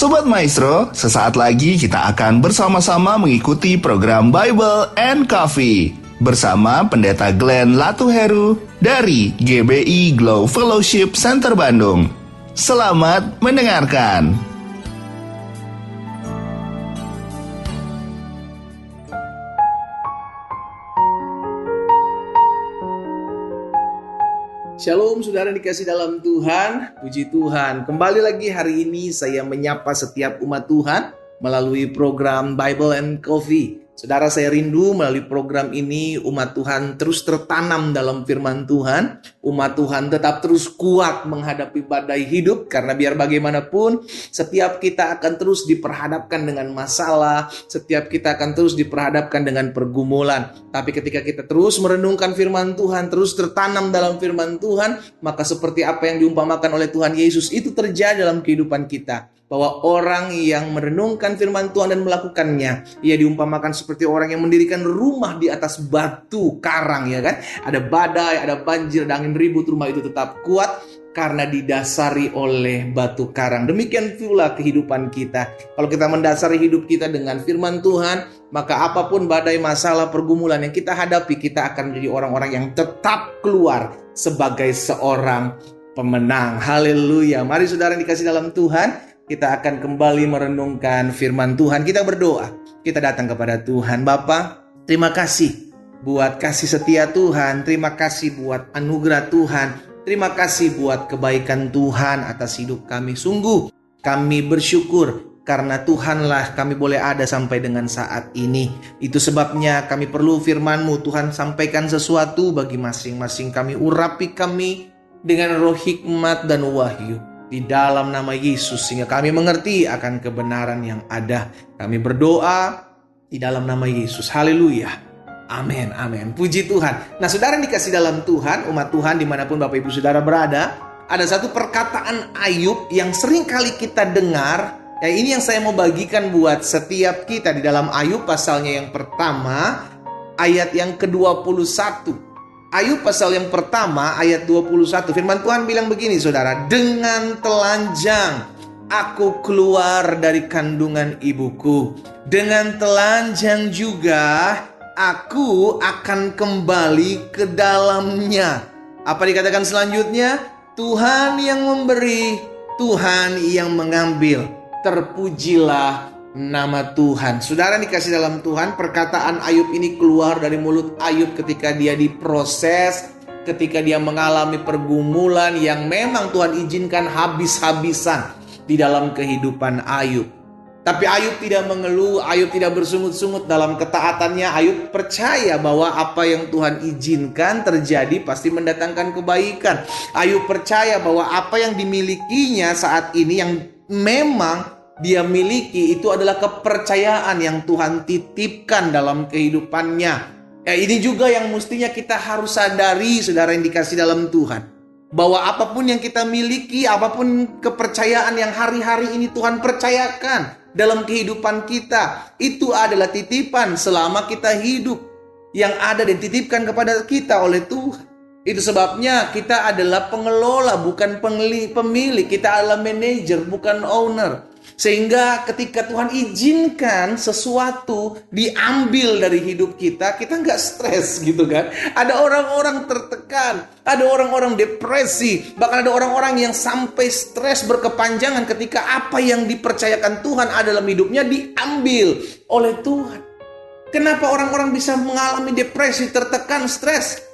Sobat Maestro, sesaat lagi kita akan bersama-sama mengikuti program Bible and Coffee bersama Pendeta Glenn Latuheru dari GBI Glow Fellowship Center Bandung. Selamat mendengarkan. Shalom saudara dikasih dalam Tuhan, puji Tuhan. Kembali lagi hari ini saya menyapa setiap umat Tuhan melalui program Bible and Coffee. Saudara, saya rindu melalui program ini umat Tuhan terus tertanam dalam firman Tuhan. Umat Tuhan tetap terus kuat menghadapi badai hidup. Karena biar bagaimanapun setiap kita akan terus diperhadapkan dengan masalah. Setiap kita akan terus diperhadapkan dengan pergumulan. Tapi ketika kita terus merenungkan firman Tuhan, terus tertanam dalam firman Tuhan, maka seperti apa yang diumpamakan oleh Tuhan Yesus itu terjadi dalam kehidupan kita. Bahwa orang yang merenungkan firman Tuhan dan melakukannya, ia diumpamakan seperti orang yang mendirikan rumah di atas batu karang, ya kan? Ada badai, ada banjir, ada angin ribut, rumah itu tetap kuat karena didasari oleh batu karang. Demikian pula kehidupan kita. Kalau kita mendasari hidup kita dengan firman Tuhan, maka apapun badai, masalah, pergumulan yang kita hadapi, kita akan menjadi orang-orang yang tetap keluar sebagai seorang pemenang. Haleluya. Mari saudara dikasih dalam Tuhan, kita akan kembali merenungkan firman Tuhan. Kita berdoa. Kita datang kepada Tuhan. Bapa, terima kasih buat kasih setia Tuhan. Terima kasih buat anugerah Tuhan. Terima kasih buat kebaikan Tuhan atas hidup kami. Sungguh kami bersyukur karena Tuhanlah kami boleh ada sampai dengan saat ini. Itu sebabnya kami perlu firman-Mu. Tuhan, sampaikan sesuatu bagi masing-masing kami. Urapi kami dengan roh hikmat dan wahyu di dalam nama Yesus, sehingga kami mengerti akan kebenaran yang ada. Kami berdoa di dalam nama Yesus. Haleluya. Amin, amin. Puji Tuhan. Nah, saudara dikasih dalam Tuhan, umat Tuhan dimanapun Bapak Ibu Saudara berada, ada satu perkataan Ayub yang sering kali kita dengar. Ya, ini yang saya mau bagikan buat setiap kita di dalam Ayub pasalnya yang pertama, ayat yang ke-21. Ayub pasal yang pertama ayat 21. Firman Tuhan bilang begini saudara. Dengan telanjang aku keluar dari kandungan ibuku. Dengan telanjang juga aku akan kembali ke dalamnya. Apa dikatakan selanjutnya? Tuhan yang memberi, Tuhan yang mengambil. Terpujilah nama Tuhan. Saudara dikasih dalam Tuhan, perkataan Ayub ini keluar dari mulut Ayub ketika dia diproses, ketika dia mengalami pergumulan yang memang Tuhan izinkan habis-habisan di dalam kehidupan Ayub. Tapi Ayub tidak mengeluh, Ayub tidak bersungut-sungut dalam ketaatannya. Ayub percaya bahwa apa yang Tuhan izinkan terjadi pasti mendatangkan kebaikan. Ayub percaya bahwa apa yang dimilikinya saat ini yang memang dia miliki itu adalah kepercayaan yang Tuhan titipkan dalam kehidupannya. Ini juga yang mestinya kita harus sadari, saudara yang dikasih dalam Tuhan, bahwa apapun yang kita miliki, apapun kepercayaan yang hari-hari ini Tuhan percayakan dalam kehidupan kita, itu adalah titipan selama kita hidup, yang ada dan dititipkan kepada kita oleh Tuhan. Itu sebabnya kita adalah pengelola, bukan pemilik. Kita adalah manajer, bukan owner. Sehingga ketika Tuhan izinkan sesuatu diambil dari hidup kita, kita nggak stres gitu kan. Ada orang-orang tertekan, ada orang-orang depresi, bahkan ada orang-orang yang sampai stres berkepanjangan ketika apa yang dipercayakan Tuhan ada dalam hidupnya diambil oleh Tuhan. Kenapa orang-orang bisa mengalami depresi, tertekan, stres?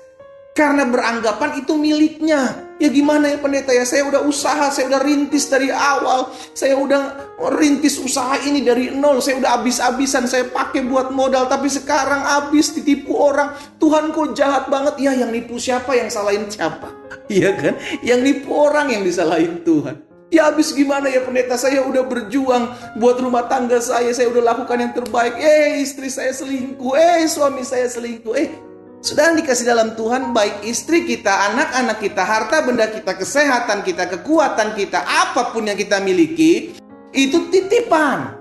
Karena beranggapan itu miliknya. Ya gimana ya pendeta ya, saya udah usaha, saya udah rintis dari awal, saya udah rintis usaha ini dari nol, saya udah habis-habisan, saya pakai buat modal, tapi sekarang habis ditipu orang. Tuhan kok jahat banget. Ya, yang nipu siapa, yang salahin siapa? Iya kan? Yang nipu orang, yang disalahin Tuhan. Ya habis gimana ya pendeta, saya udah berjuang buat rumah tangga saya udah lakukan yang terbaik. Istri saya selingkuh, suami saya selingkuh. Saudara dikasih dalam Tuhan, baik istri kita, anak-anak kita, harta benda kita, kesehatan kita, kekuatan kita, apapun yang kita miliki, itu titipan.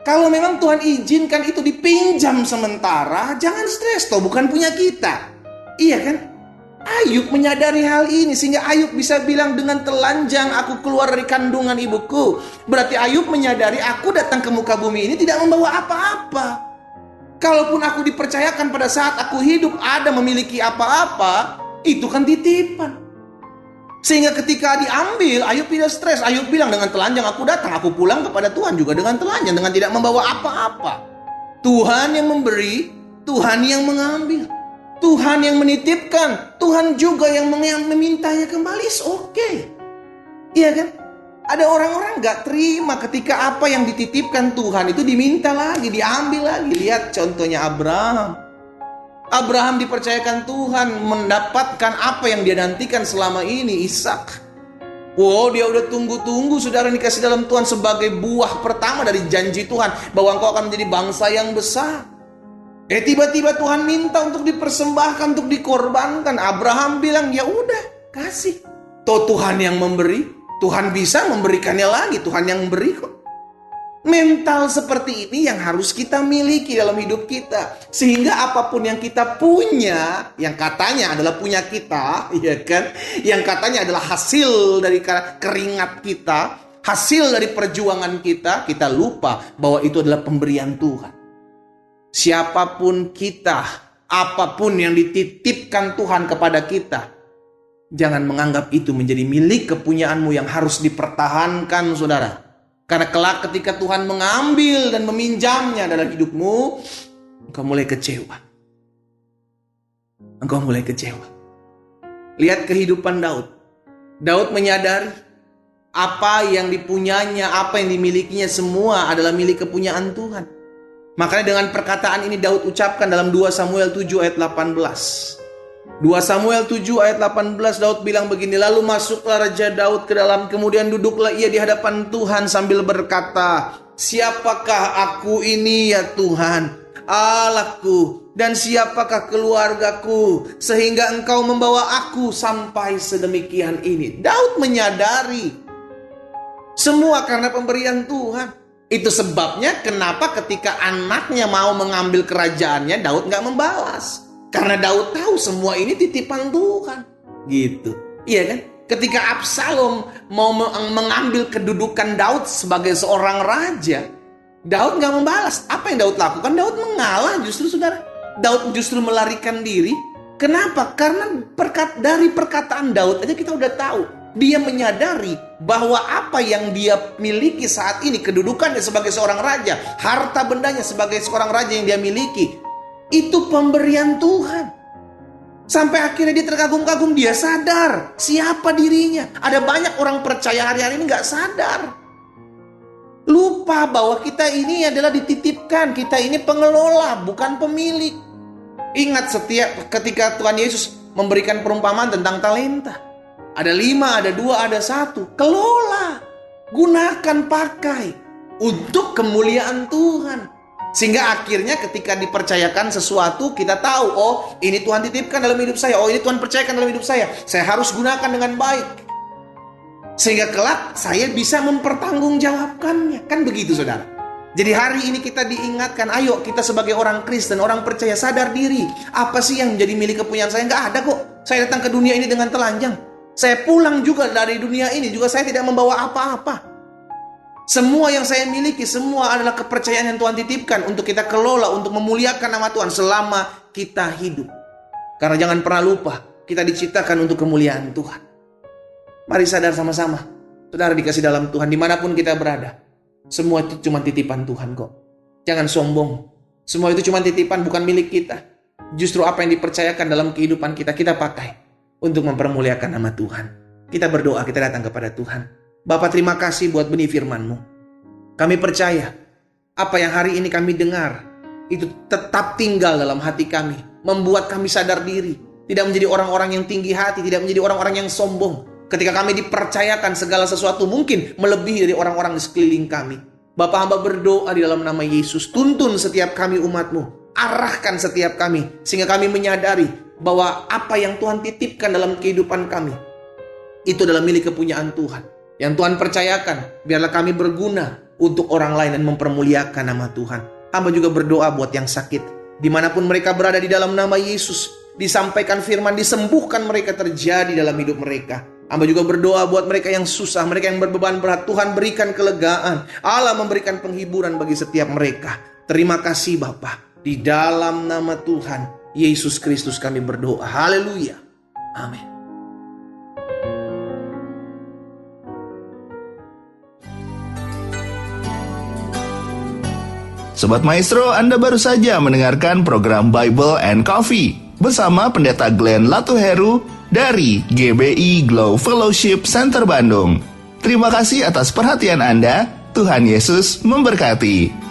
Kalau memang Tuhan izinkan itu dipinjam sementara, jangan stres, toh bukan punya kita. Iya kan? Ayub menyadari hal ini sehingga Ayub bisa bilang dengan telanjang aku keluar dari kandungan ibuku. Berarti Ayub menyadari aku datang ke muka bumi ini tidak membawa apa-apa. Kalaupun aku dipercayakan pada saat aku hidup ada memiliki apa-apa, itu kan titipan. Sehingga ketika diambil, Ayub tidak stres. Ayub bilang dengan telanjang aku datang, aku pulang kepada Tuhan juga dengan telanjang, dengan tidak membawa apa-apa. Tuhan yang memberi, Tuhan yang mengambil. Tuhan yang menitipkan, Tuhan juga yang memintanya kembali. Oke. Iya kan? Ada orang-orang gak terima ketika apa yang dititipkan Tuhan itu diminta lagi, diambil lagi. Lihat contohnya Abraham. Abraham dipercayakan Tuhan mendapatkan apa yang dia nantikan selama ini, Ishak. Wow, dia udah tunggu-tunggu, saudara, dikasih dalam Tuhan sebagai buah pertama dari janji Tuhan bahwa engkau akan menjadi bangsa yang besar. Tiba-tiba Tuhan minta untuk dipersembahkan, untuk dikorbankan. Abraham bilang, ya udah, kasih. Toh Tuhan yang memberi, Tuhan bisa memberikannya lagi, Tuhan yang memberi kok. Mental seperti ini yang harus kita miliki dalam hidup kita. Sehingga apapun yang kita punya, yang katanya adalah punya kita, ya kan? Yang katanya adalah hasil dari keringat kita, hasil dari perjuangan kita, kita lupa bahwa itu adalah pemberian Tuhan. Siapapun kita, apapun yang dititipkan Tuhan kepada kita, jangan menganggap itu menjadi milik kepunyaanmu yang harus dipertahankan, saudara. Karena kelak ketika Tuhan mengambil dan meminjamnya dalam hidupmu, engkau mulai kecewa. Engkau mulai kecewa. Lihat kehidupan Daud. Daud menyadari apa yang dipunyanya, apa yang dimilikinya semua adalah milik kepunyaan Tuhan. Makanya dengan perkataan ini Daud ucapkan dalam 2 Samuel 7 ayat 18. 2 Samuel 7 ayat 18 Daud bilang begini, lalu masuklah Raja Daud ke dalam, kemudian duduklah ia di hadapan Tuhan sambil berkata, siapakah aku ini ya Tuhan, Allahku, dan siapakah keluargaku, sehingga engkau membawa aku sampai sedemikian ini. Daud menyadari semua karena pemberian Tuhan. Itu sebabnya kenapa ketika anaknya mau mengambil kerajaannya, Daud gak membalas. Karena Daud tahu semua ini titipan Tuhan. Gitu. Iya kan? Ketika Absalom mau mengambil kedudukan Daud sebagai seorang raja, Daud gak membalas. Apa yang Daud lakukan? Daud mengalah justru, saudara. Daud justru melarikan diri. Kenapa? Karena dari perkataan Daud aja kita udah tahu. Dia menyadari bahwa apa yang dia miliki saat ini, kedudukannya sebagai seorang raja, harta bendanya sebagai seorang raja yang dia miliki, itu pemberian Tuhan. Sampai akhirnya dia terkagum-kagum, dia sadar siapa dirinya. Ada banyak orang percaya hari-hari ini gak sadar. Lupa bahwa kita ini adalah dititipkan, kita ini pengelola, bukan pemilik. Ingat setiap ketika Tuhan Yesus memberikan perumpamaan tentang talenta. Ada 5, ada 2, ada 1. Kelola. Gunakan, pakai. Untuk kemuliaan Tuhan. Sehingga akhirnya ketika dipercayakan sesuatu, kita tahu, oh ini Tuhan titipkan dalam hidup saya. Oh ini Tuhan percayakan dalam hidup saya. Saya harus gunakan dengan baik. Sehingga kelak saya bisa mempertanggungjawabkannya. Kan begitu, saudara. Jadi hari ini kita diingatkan, ayo kita sebagai orang Kristen, orang percaya, sadar diri. Apa sih yang menjadi milik kepunyaan saya? Nggak ada kok. Saya datang ke dunia ini dengan telanjang. Saya pulang juga dari dunia ini, juga saya tidak membawa apa-apa. Semua yang saya miliki, semua adalah kepercayaan yang Tuhan titipkan untuk kita kelola, untuk memuliakan nama Tuhan selama kita hidup. Karena jangan pernah lupa, kita diciptakan untuk kemuliaan Tuhan. Mari sadar sama-sama, saudara dikasih dalam Tuhan, dimanapun kita berada. Semua itu cuma titipan Tuhan kok. Jangan sombong. Semua itu cuma titipan, bukan milik kita. Justru apa yang dipercayakan dalam kehidupan kita, kita pakai untuk mempermuliakan nama Tuhan. Kita berdoa, kita datang kepada Tuhan. Bapa, terima kasih buat benih firman-Mu. Kami percaya apa yang hari ini kami dengar itu tetap tinggal dalam hati kami, membuat kami sadar diri, tidak menjadi orang-orang yang tinggi hati, tidak menjadi orang-orang yang sombong. Ketika kami dipercayakan segala sesuatu mungkin melebihi dari orang-orang di sekeliling kami. Bapa, hamba berdoa di dalam nama Yesus, tuntun setiap kami umat-Mu, arahkan setiap kami sehingga kami menyadari bahwa apa yang Tuhan titipkan dalam kehidupan kami itu adalah milik kepunyaan Tuhan. Yang Tuhan percayakan, biarlah kami berguna untuk orang lain dan mempermuliakan nama Tuhan. Hamba juga berdoa buat yang sakit, dimanapun mereka berada di dalam nama Yesus. disampaikan firman, disembuhkan mereka terjadi dalam hidup mereka. Hamba juga berdoa buat mereka yang susah, mereka yang berbeban berat. Tuhan berikan kelegaan. Allah memberikan penghiburan bagi setiap mereka. Terima kasih Bapa. Di dalam nama Tuhan Yesus Kristus kami berdoa. Haleluya. Amin. Sobat Maestro, Anda baru saja mendengarkan program Bible and Coffee bersama Pendeta Glenn Latuheru dari GBI Glow Fellowship Center Bandung. Terima kasih atas perhatian Anda. Tuhan Yesus memberkati.